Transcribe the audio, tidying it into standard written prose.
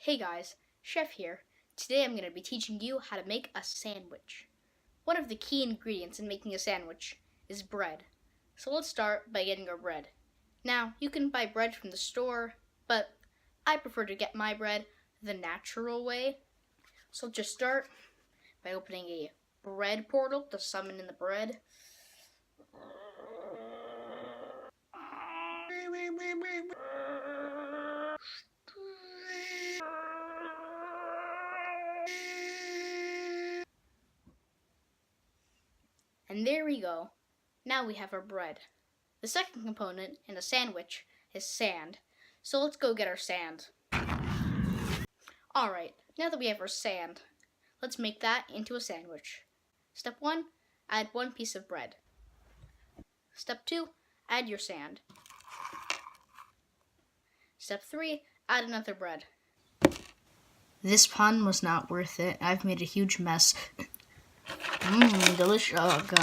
Hey guys, Chef here. Today I'm going to be teaching you how to make a sandwich. One of the key ingredients in making a sandwich is bread. So let's start by getting our bread. Now, you can buy bread from the store, but I prefer to get my bread the natural way. So let's just start by opening a bread portal to summon in the bread. And there we go. Now we have our bread. The second component in a sandwich is sand. So let's go get our sand. Alright, now that we have our sand, let's make that into a sandwich. Step 1, add 1 piece of bread. Step 2, add your sand. Step 3, add another bread. This pun was not worth it. I've made a huge mess. Delicious. Oh god.